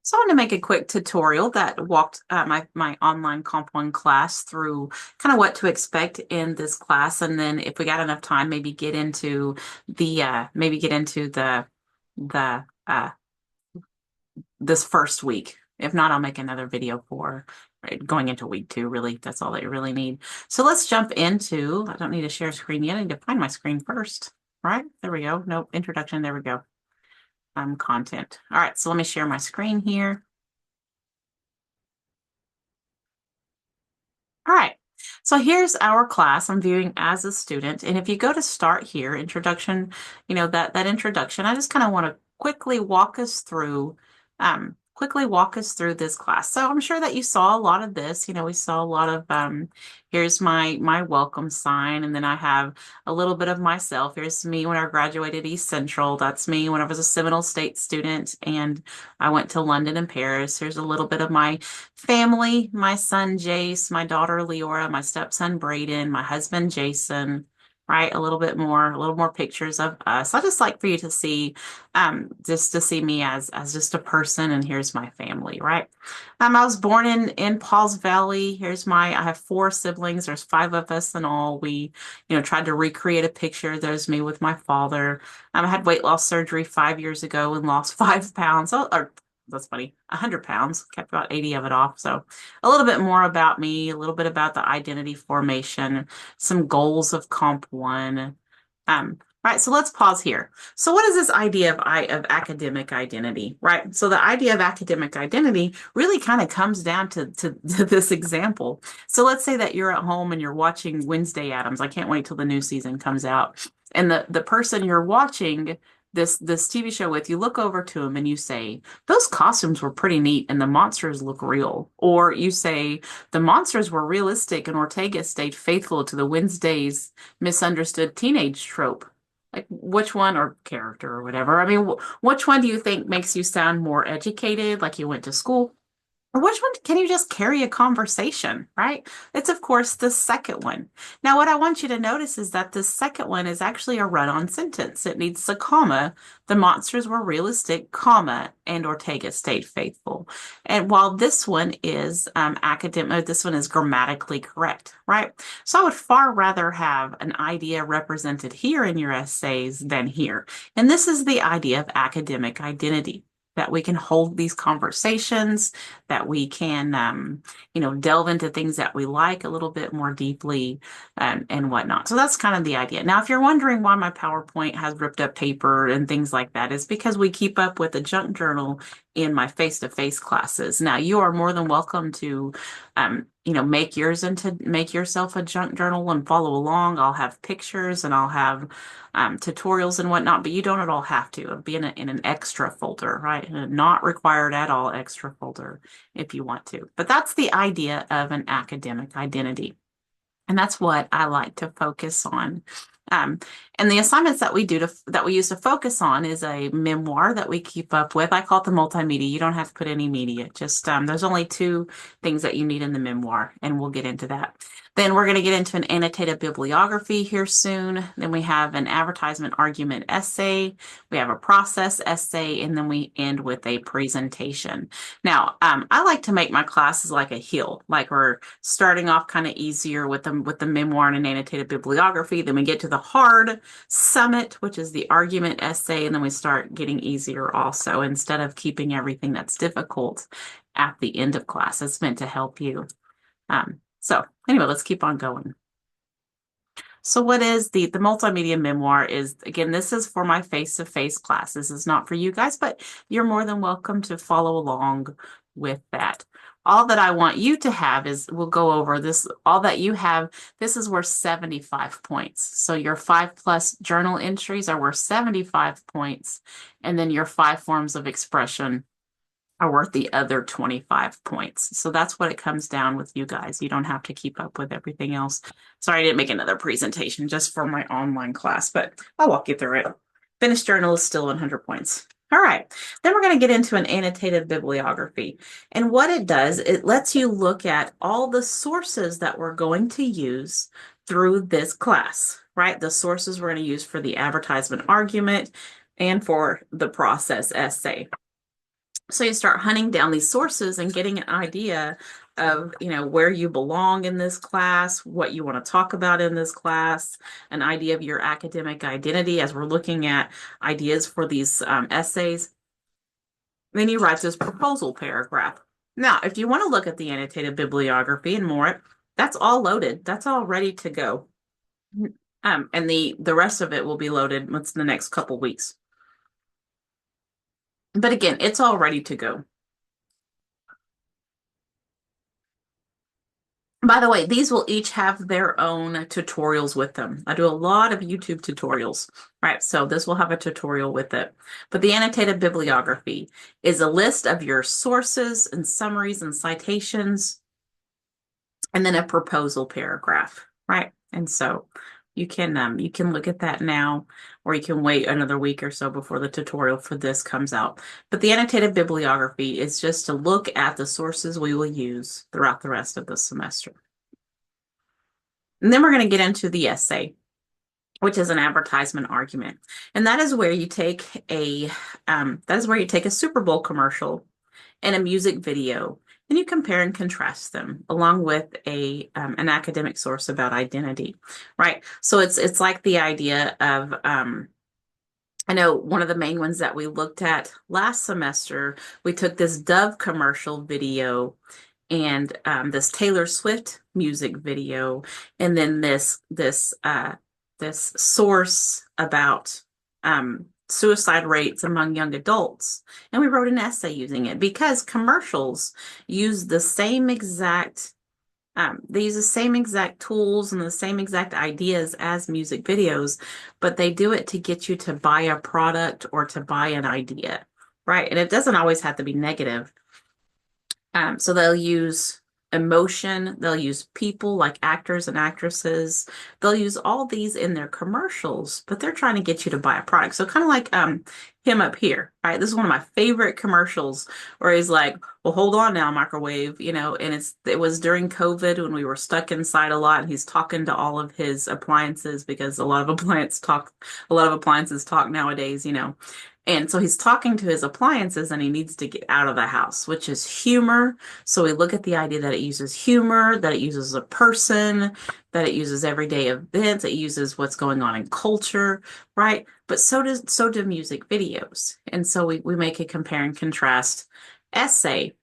So I want to make a quick tutorial that walked my online Comp 1 class through kind of what to expect in this class, and then if we got enough time, maybe get into the this first week. If not, I'll make another video for going into week 2. Really, that's all that you really need. So let's jump into. I don't need to share screen yet. I need to find my screen first. Right, there we go. Nope, introduction. There we go. Content. All right, so let me share my screen here. All right. So here's our class I'm viewing as a student. And if you go to start here, introduction, that introduction, I just kind of want to quickly walk us through this class. So I'm sure that you saw a lot of this. We saw a lot of here's my welcome sign, and then I have a little bit of myself. Here's me when I graduated East Central. That's me when I was a Seminole State student and I went to London and Paris. Here's a little bit of my family, my son Jace, my daughter Leora, my stepson Braden, my husband Jason, right? A little more pictures of us. I just like for you to see, just to see me as just a person, and here's my family, right? I was born in Pauls Valley. I have 4 siblings. There's 5 of us in all. We, tried to recreate a picture. There's me with my father. I had weight loss surgery 5 years ago and lost 5 pounds. Or that's funny, 100 pounds, kept about 80 of it off. So a little bit more about me, a little bit about the identity formation, some goals of Comp 1. Right, so let's pause here. So what is this idea of academic identity, right? So the idea of academic identity really kind of comes down to this example. So let's say that you're at home and you're watching Wednesday Addams. I can't wait till the new season comes out. And the person you're watching this TV show with, you look over to him and you say, those costumes were pretty neat and the monsters look real. Or you say, the monsters were realistic and Ortega stayed faithful to the Wednesday's misunderstood teenage trope. Like, which one, or character or whatever? I mean, which one do you think makes you sound more educated, like you went to school? Or which one can you just carry a conversation, right? It's, of course, the second one. Now, what I want you to notice is that the second one is actually a run-on sentence. It needs a comma. The monsters were realistic, comma, and Ortega stayed faithful. And while this one is academic, this one is grammatically correct, right? So I would far rather have an idea represented here in your essays than here. And this is the idea of academic identity, that we can hold these conversations, that we can, delve into things that we like a little bit more deeply, and whatnot. So that's kind of the idea. Now, if you're wondering why my PowerPoint has ripped up paper and things like that, it's because we keep up with the junk journal in my face-to-face classes. Now, you are more than welcome to, make yourself a junk journal and follow along. I'll have pictures and I'll have tutorials and whatnot, but you don't at all have to. It'll be in an extra folder, right? Not required at all extra folder if you want to. But that's the idea of an academic identity. And that's what I like to focus on. Um, and the assignments that we use to focus on is a memoir that we keep up with. I call it the multimedia. You don't have to put any media. Just there's only 2 things that you need in the memoir, and we'll get into that. Then we're going to get into an annotated bibliography here soon. Then we have an advertisement argument essay. We have a process essay, and then we end with a presentation. Now, I like to make my classes like a hill, like we're starting off kind of easier with the memoir and an annotated bibliography. Then we get to the hard summit, which is the argument essay, and then we start getting easier also, instead of keeping everything that's difficult at the end of class. It's meant to help you. So anyway, let's keep on going. So what is the multimedia memoir is, again, this is for my face-to-face class. This is not for you guys, but you're more than welcome to follow along with that. All that I want you to have is, we'll go over this, all that you have, this is worth 75 points. So your 5+ journal entries are worth 75 points, and then your 5 forms of expression are worth the other 25 points. So that's what it comes down with you guys. You don't have to keep up with everything else. Sorry, I didn't make another presentation just for my online class, but I'll walk you through it. Finished journal is still 100 points. All right, then we're going to get into an annotated bibliography. And what it does, it lets you look at all the sources that we're going to use through this class, right? The sources we're going to use for the advertisement argument and for the process essay. So you start hunting down these sources and getting an idea of, where you belong in this class, what you want to talk about in this class, an idea of your academic identity as we're looking at ideas for these essays. Then you write this proposal paragraph. Now, if you want to look at the annotated bibliography and more, that's all loaded. That's all ready to go. And the rest of it will be loaded within the next couple weeks. But again, it's all ready to go. By the way, these will each have their own tutorials with them. I do a lot of YouTube tutorials, right? So this will have a tutorial with it. But the annotated bibliography is a list of your sources and summaries and citations, and then a proposal paragraph, right? And so you can look at that now, or you can wait another week or so before the tutorial for this comes out. But the annotated bibliography is just to look at the sources we will use throughout the rest of the semester. And then we're going to get into the essay, which is an advertisement argument. And that is where you take a Super Bowl commercial and a music video, and you compare and contrast them along with an academic source about identity, right? So it's like the idea of I know one of the main ones that we looked at last semester, we took this Dove commercial video and this Taylor Swift music video, and then this source about suicide rates among young adults, and we wrote an essay using it because commercials use the same exact they use the same exact tools and the same exact ideas as music videos, but they do it to get you to buy a product or to buy an idea, right? And it doesn't always have to be negative. So they'll use emotion, they'll use people like actors and actresses. They'll use all these in their commercials, but they're trying to get you to buy a product. So kind of like him up here, right? This is one of my favorite commercials where he's like, "Well, hold on now, microwave," and it was during COVID when we were stuck inside a lot, and he's talking to all of his appliances because a lot of appliances talk nowadays. And so he's talking to his appliances and he needs to get out of the house, which is humor. So we look at the idea that it uses humor, that it uses a person, that it uses everyday events, it uses what's going on in culture, right? But so do music videos. And so we make a compare and contrast essay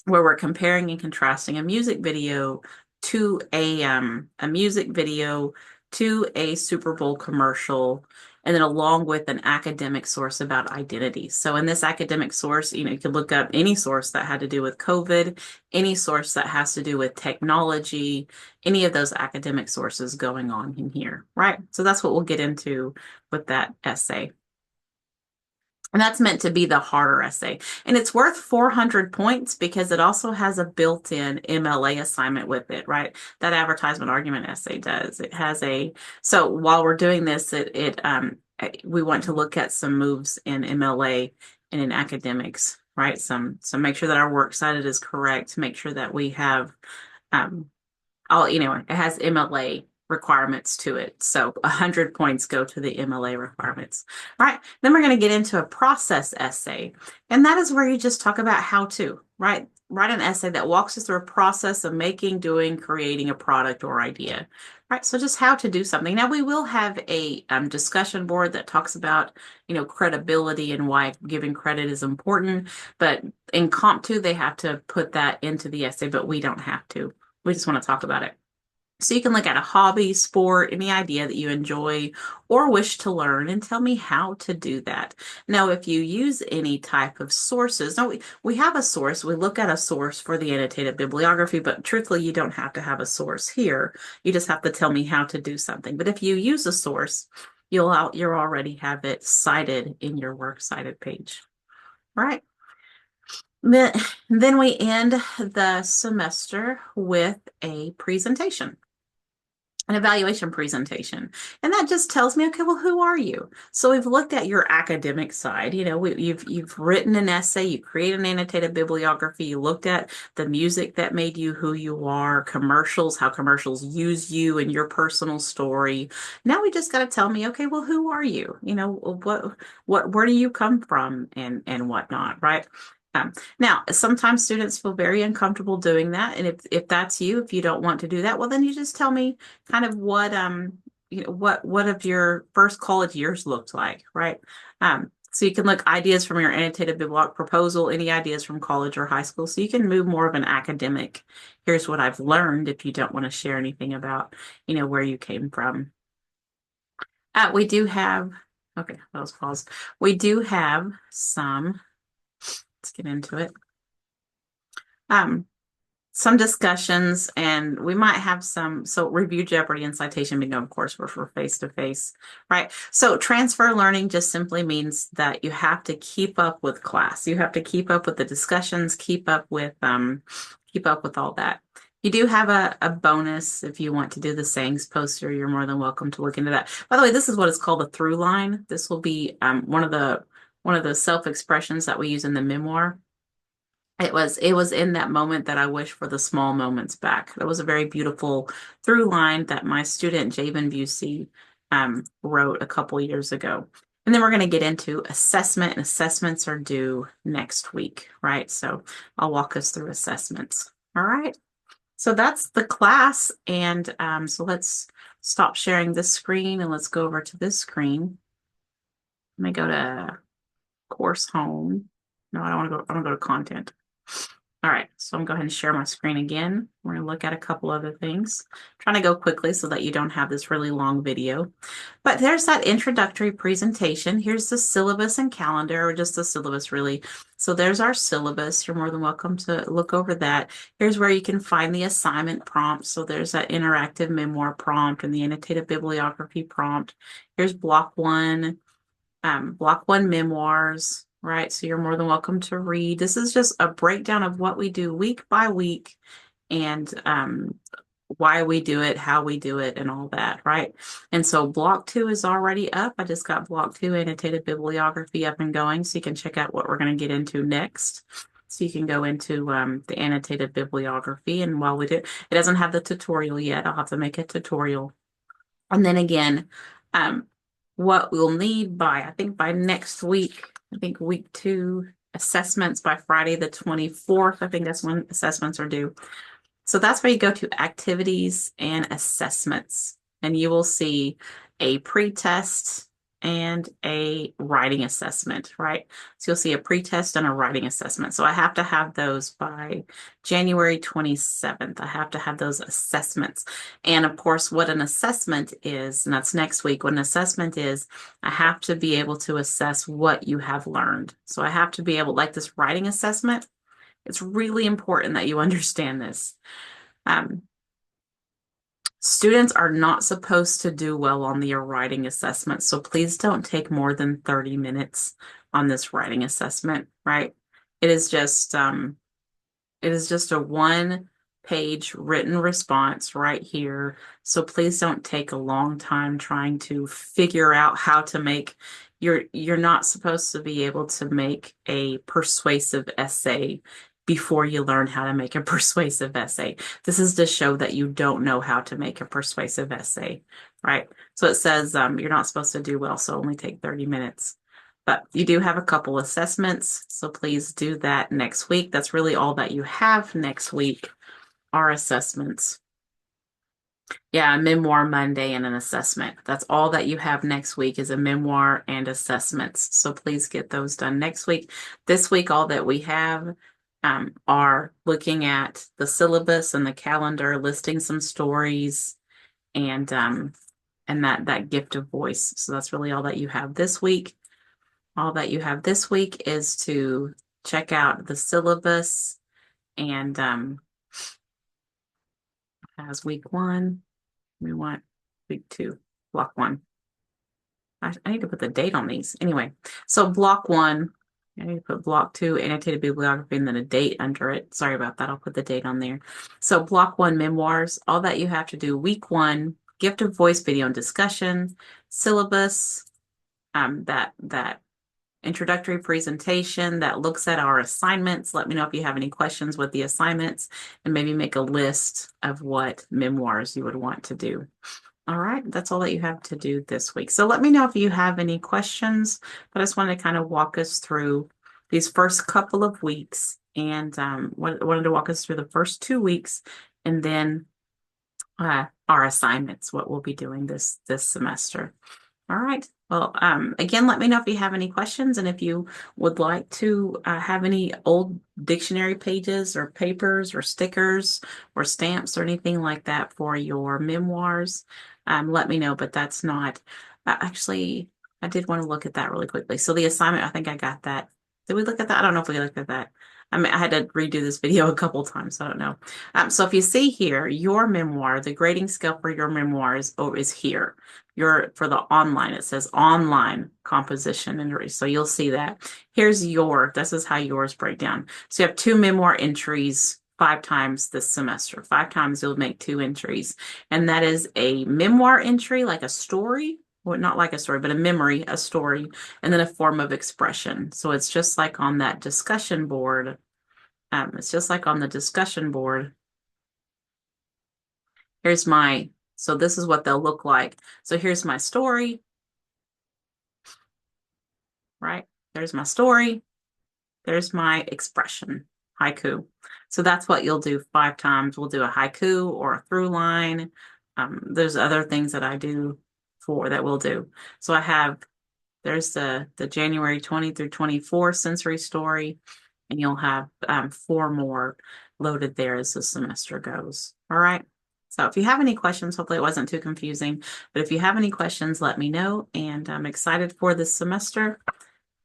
where we're comparing and contrasting a music video to a music video to a Super Bowl commercial, and then along with an academic source about identity. So in this academic source, you could look up any source that had to do with COVID, any source that has to do with technology, any of those academic sources going on in here, right? So that's what we'll get into with that essay. And that's meant to be the harder essay. And it's worth 400 points because it also has a built-in MLA assignment with it, right? That advertisement argument essay does. So while we're doing this, we want to look at some moves in MLA and in academics, right? So make sure that our works cited is correct. Make sure that we have um, it has MLA requirements to it. So 100 points go to the MLA requirements. All right. Then we're going to get into a process essay. And that is where you just talk about how to, right? Write an essay that walks us through a process of making, doing, creating a product or idea. Right. So just how to do something. Now we will have a discussion board that talks about, credibility and why giving credit is important. But in Comp 2, they have to put that into the essay, but we don't have to. We just want to talk about it. So you can look at a hobby, sport, any idea that you enjoy or wish to learn and tell me how to do that. Now, if you use any type of sources, now we have a source, we look at a source for the annotated bibliography, but truthfully, you don't have to have a source here. You just have to tell me how to do something. But if you use a source, you'll already have it cited in your works cited page. All right. Then we end the semester with a presentation, an evaluation presentation. And that just tells me, okay, well, who are you? So we've looked at your academic side. You've written an essay, you created an annotated bibliography, you looked at the music that made you who you are, commercials, how commercials use you and your personal story. Now we just got to tell me, okay, well, who are you? Where do you come from and whatnot, right? Now, sometimes students feel very uncomfortable doing that, and if that's you, if you don't want to do that, well, then you just tell me kind of what what of your first college years looked like, right? So you can look ideas from your annotated bibliography proposal, any ideas from college or high school, so you can move more of an academic. Here's what I've learned. If you don't want to share anything about, where you came from. We do have. Okay, that was paused. We do have some. Let's get into it. Um, some discussions, and we might have so review Jeopardy and citation bingo, of course, we're for face to face, right? So transfer learning just simply means that you have to keep up with class. You have to keep up with the discussions, keep up with all that. You do have a bonus if you want to do the sayings poster. You're more than welcome to look into that. By the way, this is what is called a through line. This will be one of the self-expressions that we use in the memoir. It was in that moment that I wish for the small moments back. That was a very beautiful through line that my student Javen Busey wrote a couple years ago. And then we're going to get into assessment, and assessments are due next week, right? So I'll walk us through assessments. All right. So that's the class. And so let's stop sharing this screen and let's go over to this screen. Let me go to course home. No, I don't want to go. I want to go to content. All right, so I'm going to go ahead and share my screen again. We're going to look at a couple other things. I'm trying to go quickly so that you don't have this really long video. But there's that introductory presentation. Here's the syllabus and calendar, or just the syllabus really. So there's our syllabus. You're more than welcome to look over that. Here's where you can find the assignment prompt. So there's that interactive memoir prompt and the annotated bibliography prompt. Here's block one memoirs, right? So you're more than welcome to read. This is just a breakdown of what we do week by week and why we do it, how we do it, and all that, right? And so block 2 is already up. I just got block 2 annotated bibliography up and going, so you can check out what we're going to get into next. So you can go into the annotated bibliography, and while we do, it doesn't have the tutorial yet. I'll have to make a tutorial. And then again, what we'll need I think by next week, I think week 2 assessments by Friday the 24th. I think that's when assessments are due. So that's where you go to activities and assessments, and you will see a pre-test and a writing assessment, right? So you'll see a pre-test and a writing assessment. So I have to have those by January 27th. I have to have those assessments. And of course, what an assessment is, and that's next week, what an assessment is, I have to be able to assess what you have learned. So I have to be able, like this writing assessment, it's really important that you understand this. Students are not supposed to do well on the writing assessment, so please don't take more than 30 minutes on this writing assessment, right? It is just a 1-page written response right here. So please don't take a long time trying to figure out how to make you're not supposed to be able to make a persuasive essay before you learn how to make a persuasive essay. This is to show that you don't know how to make a persuasive essay, right? So it says you're not supposed to do well, so only take 30 minutes. But you do have a couple assessments, so please do that next week. That's really all that you have next week are assessments. Yeah, a memoir Monday and an assessment. That's all that you have next week is a memoir and assessments. So please get those done next week. This week, all that we have are looking at the syllabus and the calendar, listing some stories, and that gift of voice. So that's really all that you have this week. All that you have this week is to check out the syllabus, and as week 1, we want week 2, block 1. I need to put the date on these. Anyway, so block 1, I need to put block 2, annotated bibliography, and then a date under it. Sorry about that. I'll put the date on there. So block 1, memoirs. All that you have to do week 1, gift of voice, video and discussion, syllabus, that introductory presentation that looks at our assignments. Let me know if you have any questions with the assignments, and maybe make a list of what memoirs you would want to do. All right, that's all that you have to do this week. So let me know if you have any questions, but I just wanted to kind of walk us through these first couple of weeks, and wanted to walk us through the first 2 weeks, and then our assignments, what we'll be doing this semester. All right. Well, again, let me know if you have any questions, and if you would like to have any old dictionary pages or papers or stickers or stamps or anything like that for your memoirs, let me know. But that's not actually, I did want to look at that really quickly. So the assignment, I think I got that. Did we look at that? I don't know if we looked at that. I mean, I had to redo this video a couple times, so I don't know. So if you see here, your memoir, the grading scale for your memoirs is here. For the online, it says online composition and so you'll see that. This is how yours break down. So you have 2 memoir entries 5 times this semester. 5 times you'll make 2 entries. And that is a memoir entry, like a story. Well, not like a story, but a memory, a story, and then a form of expression. So it's just like on that discussion board. It's just like on the discussion board. So this is what they'll look like. So here's my story, right? There's my story. There's my expression, haiku. So that's what you'll do 5 times. We'll do a haiku or a through line. There's other things that I do that we'll do. So there's the January 20 through 24 sensory story, and you'll have 4 more loaded there as the semester goes. All right. So if you have any questions, hopefully it wasn't too confusing, but if you have any questions, let me know. And I'm excited for this semester,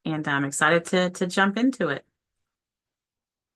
and I'm excited to jump into it.